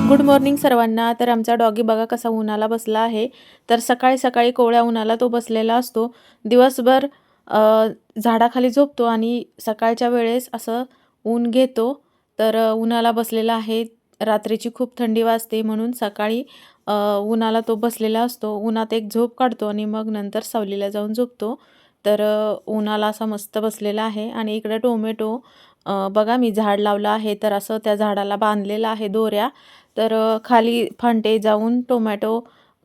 Good morning सर्वांना. तर आमचा डॉगी बघा कसा उन्हाला बसला आहे. तर सकाळी सकाळी कोवळ्या उन्हाला तो बसलेला असतो. दिवसभर अ, झाडाखाली झोपतो आणि सकाळच्या वेळेस असं ऊन घेतो. तर उन्हाला बसलेला आहे. रात्रीची खूप थंडी वाजते म्हणून सकाळी अ, उन्हाला तो बसलेला असतो. उन्हात एक झोप काढतो आणि मग नंतर सावलीला जाऊन झोपतो. तर उन्हाला असा मस्त बसलेला आहे आणि इकडे टोमॅटो बघा मी झाड लावलं आहे तर असं त्या झाडाला बांधलेलं आहे दोऱ्या. तर खाली फांटे जाऊन टोमॅटो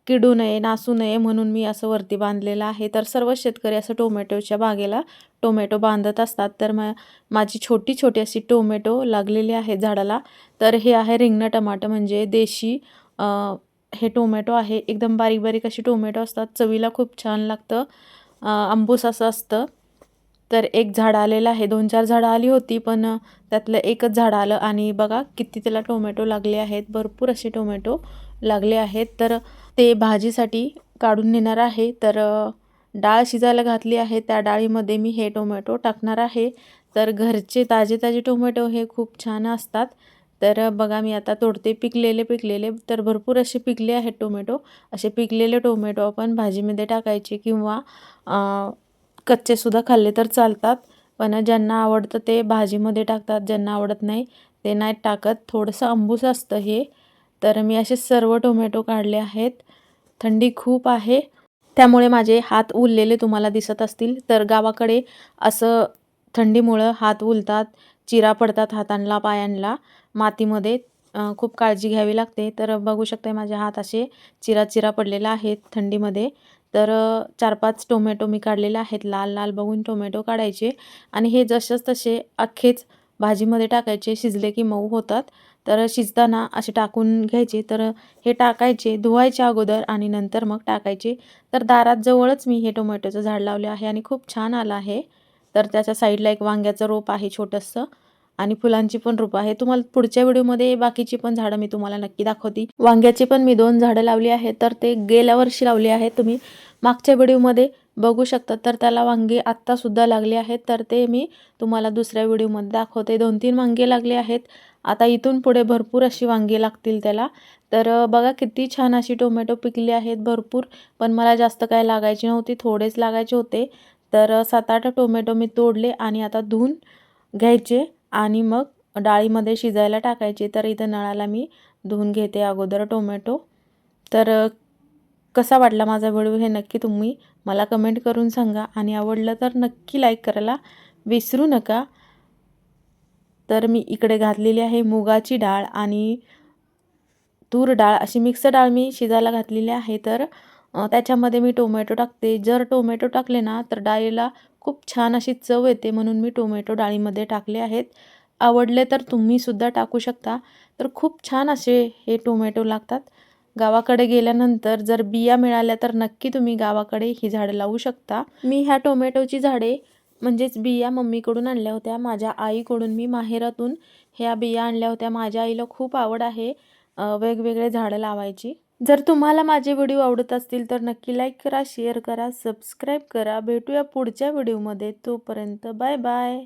किडू नये, नासू नये म्हणून मी असं वरती बांधलेलं आहे. तर सर्व शेतकरी असं टोमॅटोच्या बागेला टोमॅटो बांधत असतात. तर माझी छोटी-छोटी अशी टोमॅटो लागलेली आहे झाडाला. तर हे आहे रिंगण टमाटर म्हणजे देशी अ, हे टोमॅटो आहे. एकदम बारीक-बारीक अशी टोमॅटो असतात. चवीला खूप छान लागतं. आंबूस असं असतं. तर एक झाड आलेलं आहे. 2-4 झाडं आली होती, पण त्यातलं एकच झाड आलं आणि बघा किती त्याला टोमॅटो लागले आहेत. भरपूर असे टोमॅटो लागले आहेत. तर ते भाजीसाठी काढून नेणार आहे. तर डाळ शिजायला घातली आहे. त्या डाळीमध्ये मी हे टोमॅटो टाकणार आहे. तर घरचे ताजे-ताजे टोमॅटो हे खूप छान असतात. तर बघा मी आता तोडते पिकलेले. तर भरपूर असे पिकले आहेत टोमॅटो. असे पिकलेले टोमॅटो आपण भाजीमध्ये टाकायचे किंवा कच्चेसुद्धा खाल्ले तर चालतात. पण ज्यांना आवडतं ते भाजीमध्ये टाकतात, ज्यांना आवडत नाही ते नाही टाकत. थोडंसं आंबूस असतं हे. तर मी असे सर्व टोमॅटो काढले आहेत. थंडी खूप आहे, त्यामुळे माझे हात उरलेले तुम्हाला दिसत असतील. तर गावाकडे असं थंडीमुळं हात उलतात, चिरा पडतात हातांना, पायांना मातीमध्ये. खूप काळजी घ्यावी लागते. तर बघू शकता माझे हात असे चिरा पडलेला आहेत थंडीमध्ये. तर 4-5 टोमॅटो मी काढलेले आहेत. लाल-लाल बघून टोमॅटो काढायचे आणि हे जसेच तसे अख्खेच भाजीमध्ये टाकायचे. शिजले की मऊ होतात. तर शिजताना असे टाकून घ्यायचे. तर हे टाकायचे, धुवायचे अगोदर आणि नंतर मग टाकायचे. तर दारात जवळच मी हे टोमॅटोचं झाड लावले आहे आणि खूप छान आलं आहे. तर त्याच्या साईडला एक वांग्याचं रोप आहे छोटंसं आणि फुलांची पण रोप आहे. तुम्हाला पुढच्या व्हिडिओमध्ये बाकीची पण झाडं मी तुम्हाला नक्की दाखवते. वांग्याची पण मी 2 झाडं लावली आहेत. तर ते गेल्या वर्षी लावली आहेत. तुम्ही मागच्या व्हिडिओमध्ये बघू शकता. तर त्याला वांगे आत्तासुद्धा लागले आहेत. तर ते मी तुम्हाला दुसऱ्या व्हिडिओमध्ये दाखवते. 2-3 वांगे लागले आहेत. आता इथून पुढे भरपूर अशी वांगी लागतील त्याला. तर बघा किती छान अशी टोमॅटो पिकली आहेत भरपूर. पण मला जास्त काय लागायची नव्हती, थोडेच लागायचे होते. तर 7-8 टोमॅटो मी तोडले आणि आता धुवून घ्यायचे आणि मग डाळीमध्ये शिजायला टाकायचे. तर इथं नळाला मी धुवून घेते अगोदर टोमॅटो. तर कसा वाटला माझा व्हिडिओ हे नक्की तुम्ही मला कमेंट करून सांगा आणि आवडलं तर नक्की लाईक करायला विसरू नका. तर मी इकडे घातलेली आहे मुगाची डाळ आणि तूर डाळ अशी मिक्स डाळ मी शिजायला घातलेली आहे. तर त्याच्यामध्ये मी टोमॅटो टाकते. जर टोमॅटो टाकले ना तर डाळीला खूप छान अशी चव येते म्हणून मी टोमॅटो डाळीमध्ये टाकले आहेत. आवडले तर तुम्हीसुद्धा टाकू शकता. तर खूप छान असे हे टोमॅटो लागतात. गावाकडे गेल्यानंतर जर बिया मिळाल्या तर नक्की तुम्ही गावाकडे ही झाडं लावू शकता. मी ह्या टोमॅटोची झाडे म्हणजेच बिया मम्मीकडून आणल्या होत्या. माझ्या आईकडून मी माहेरातून ह्या बिया आणल्या होत्या. माझ्या आईला खूप आवड आहे वेगवेगळे झाडं लावायची. जर तुम्हाला माझे व्हिडिओ आवडत असतील तर नक्की लाईक करा, शेअर करा, सबस्क्राईब करा. भेटूया पुढच्या व्हिडिओमध्ये. तोपर्यंत बाय बाय.